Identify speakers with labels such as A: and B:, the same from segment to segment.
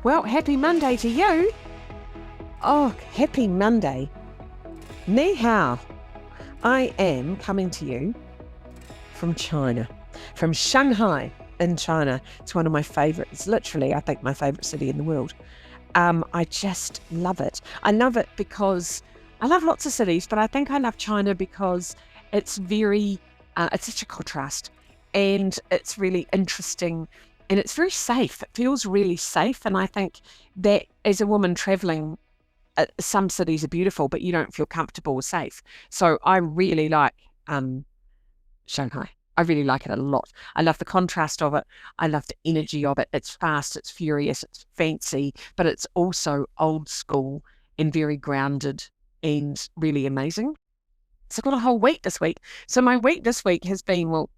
A: Well, happy Monday to you.
B: Oh, happy Monday. Ni hao. I am coming to you from China, from Shanghai in China. It's one of my favourites, literally, I think my favourite city in the world. I just love it. I love it because I love lots of cities, but I think I love China because it's it's such a contrast, and it's really interesting, and it's very safe. It feels really safe. And I think that as a woman traveling, some cities are beautiful, but you don't feel comfortable or safe. So I really like Shanghai. I really like it a lot. I love the contrast of it. I love the energy of it. It's fast, it's furious, it's fancy, but it's also old school and very grounded and really amazing. So I've got a whole week this week. So my week this week has been, well,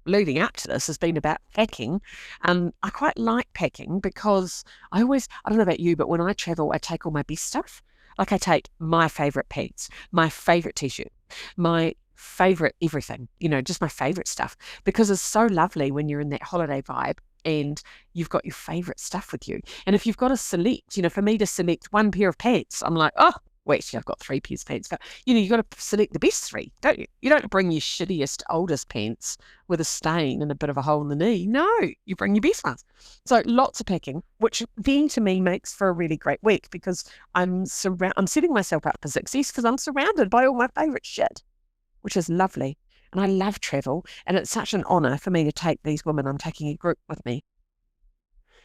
B: leading up to this has been about packing. I quite like packing because I don't know about you, but when I travel, I take all my best stuff. Like I take my favourite pants, my favourite t-shirt, my favourite everything, just my favourite stuff, because it's so lovely when you're in that holiday vibe and you've got your favourite stuff with you. And if you've got to select, for me to select one pair of pants, I'm like, oh, well, actually, I've got 3 pairs of pants, but you've got to select the best 3, don't you? You don't bring your shittiest, oldest pants with a stain and a bit of a hole in the knee. No, you bring your best ones. So lots of packing, which then to me makes for a really great week because I'm setting myself up for success because I'm surrounded by all my favourite shit, which is lovely. And I love travel, and it's such an honour for me to take these women. I'm taking a group with me.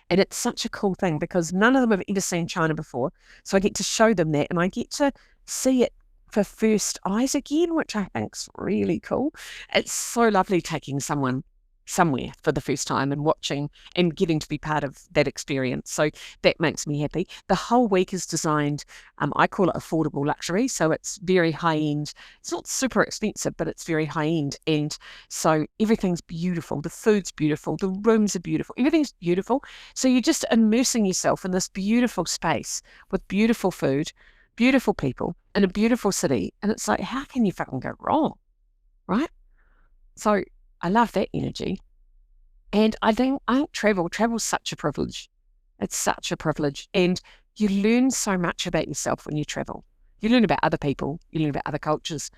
B: And it's such a cool thing because none of them have ever seen China before. So I get to show them that, and I get to see it for first eyes again, which I think's really cool. It's so lovely taking someone somewhere for the first time and watching and getting to be part of that experience. So that makes me happy. The whole week is designed, I call it affordable luxury. So it's very high end. It's not super expensive, but it's very high end. And so everything's beautiful. The food's beautiful. The rooms are beautiful. Everything's beautiful. So you're just immersing yourself in this beautiful space with beautiful food, beautiful people in a beautiful city. And it's like, how can you fucking go wrong? Right? So I love that energy. And I think travel's such a privilege. It's such a privilege. And you learn so much about yourself when you travel. You learn about other people. You learn about other cultures.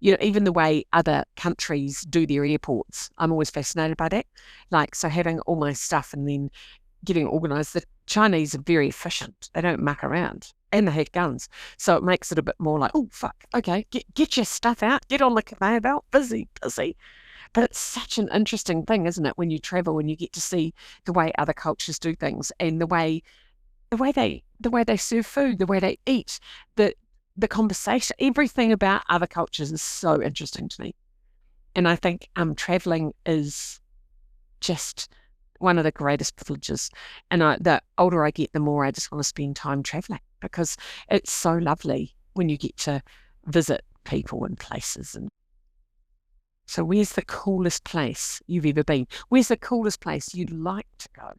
B: Even the way other countries do their airports. I'm always fascinated by that. So having all my stuff and then getting organised. The Chinese are very efficient. They don't muck around. And they have guns. So it makes it a bit more like, oh, fuck, okay, get your stuff out. Get on the conveyor belt. Busy. But it's such an interesting thing, isn't it, when you travel and you get to see the way other cultures do things and the way they serve food, the way they eat, the conversation, everything about other cultures is so interesting to me. And I think traveling is just one of the greatest privileges. And the older I get, the more I just want to spend time traveling because it's so lovely when you get to visit people and places. And so where's the coolest place you've ever been? Where's the coolest place you'd like to go?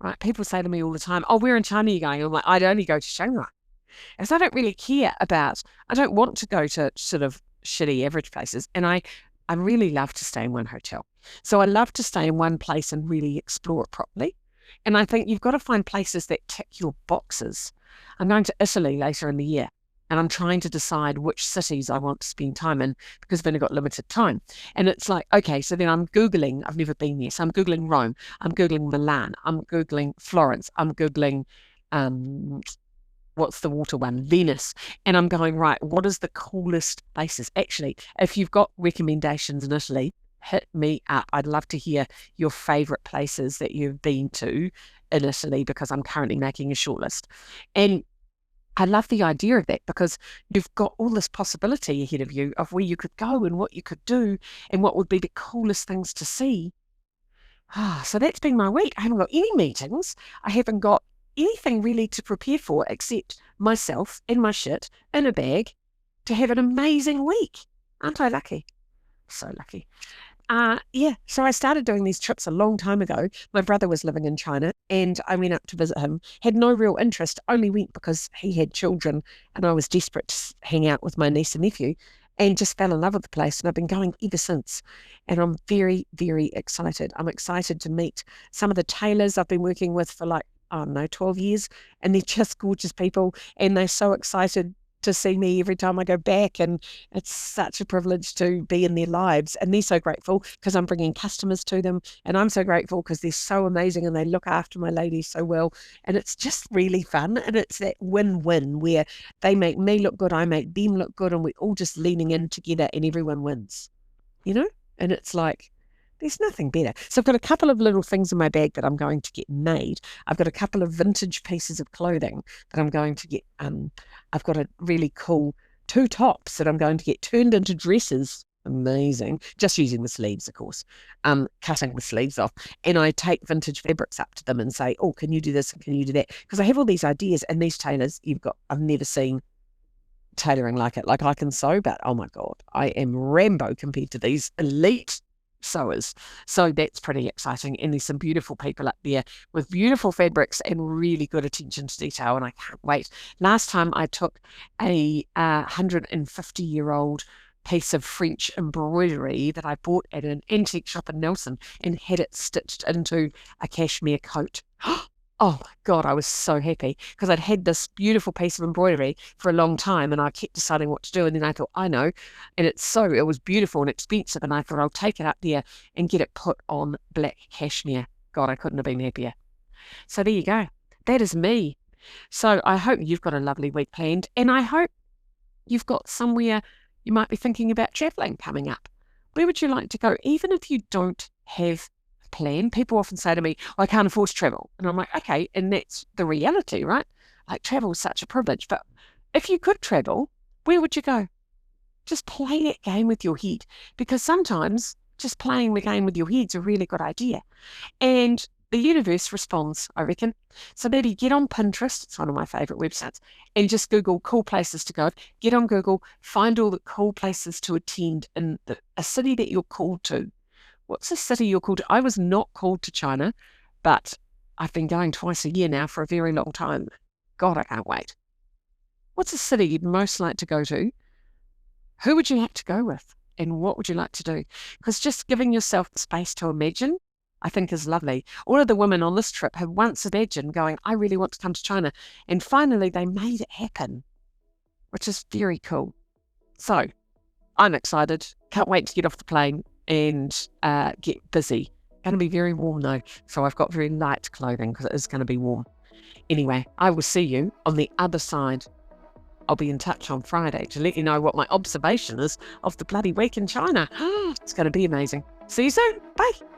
B: Right? People say to me all the time, oh, where in China are you going? I'm like, I'd only go to Shanghai. Because I don't really care I don't want to go to sort of shitty average places. And I really love to stay in one hotel. So I love to stay in one place and really explore it properly. And I think you've got to find places that tick your boxes. I'm going to Italy later in the year. And I'm trying to decide which cities I want to spend time in because I've only got limited time. And it's like, okay, so then I'm Googling, I've never been there. So I'm Googling Rome, I'm Googling Milan, I'm Googling Florence, I'm Googling, what's the water one? Venice. And I'm going, right, what is the coolest places? Actually, if you've got recommendations in Italy, hit me up. I'd love to hear your favourite places that you've been to in Italy because I'm currently making a shortlist. And I love the idea of that because you've got all this possibility ahead of you of where you could go and what you could do and what would be the coolest things to see. So that's been my week. I haven't got any meetings. I haven't got anything really to prepare for except myself and my shit in a bag to have an amazing week. Aren't I lucky? So lucky. So I started doing these trips a long time ago. My brother was living in China and I went up to visit him. Had no real interest, only went because he had children and I was desperate to hang out with my niece and nephew and just fell in love with the place. And I've been going ever since. And I'm very, very excited. I'm excited to meet some of the tailors I've been working with for like I don't know, 12 years, and they're just gorgeous people, and they're so excited to see me every time I go back, and it's such a privilege to be in their lives, and they're so grateful because I'm bringing customers to them, and I'm so grateful because they're so amazing and they look after my ladies so well, and it's just really fun, and it's that win-win where they make me look good, I make them look good, and we're all just leaning in together and everyone wins, and it's like, there's nothing better. So I've got a couple of little things in my bag that I'm going to get made. I've got a couple of vintage pieces of clothing that I'm going to get. I've got a really cool 2 tops that I'm going to get turned into dresses. Amazing. Just using the sleeves, of course. Cutting the sleeves off. And I take vintage fabrics up to them and say, oh, can you do this and can you do that? Because I have all these ideas, and these tailors, I've never seen tailoring like it. Like, I can sew, but oh my God, I am Rambo compared to these elite sewers. So that's pretty exciting. And there's some beautiful people up there with beautiful fabrics and really good attention to detail. And I can't wait. Last time I took a 150-year-old piece of French embroidery that I bought at an antique shop in Nelson and had it stitched into a cashmere coat. Oh my God, I was so happy because I'd had this beautiful piece of embroidery for a long time and I kept deciding what to do. And then I thought, I know. And it was beautiful and expensive. And I thought, I'll take it up there and get it put on black cashmere. God, I couldn't have been happier. So there you go. That is me. So I hope you've got a lovely week planned. And I hope you've got somewhere you might be thinking about traveling coming up. Where would you like to go? Even if you don't have plan. People often say to me, I can't afford to travel. And I'm like, okay, and that's the reality, right? Like, travel is such a privilege. But if you could travel, where would you go? Just play that game with your head, because sometimes just playing the game with your head's a really good idea. And the universe responds, I reckon. So maybe get on Pinterest, it's one of my favourite websites, and just Google cool places to go. Get on Google, find all the cool places to attend in a city that you're called to. What's the city you're called to? I was not called to China, but I've been going twice a year now for a very long time. God, I can't wait. What's a city you'd most like to go to? Who would you like to go with? And what would you like to do? Because just giving yourself the space to imagine, I think, is lovely. All of the women on this trip have once imagined going, I really want to come to China. And finally, they made it happen, which is very cool. So I'm excited. Can't wait to get off the plane and get busy. Going to be very warm though, so I've got very light clothing because it is going to be warm. Anyway, I will see you on the other side. I'll be in touch on Friday to let you know what my observation is of the bloody week in China. It's going to be amazing. See you soon. Bye.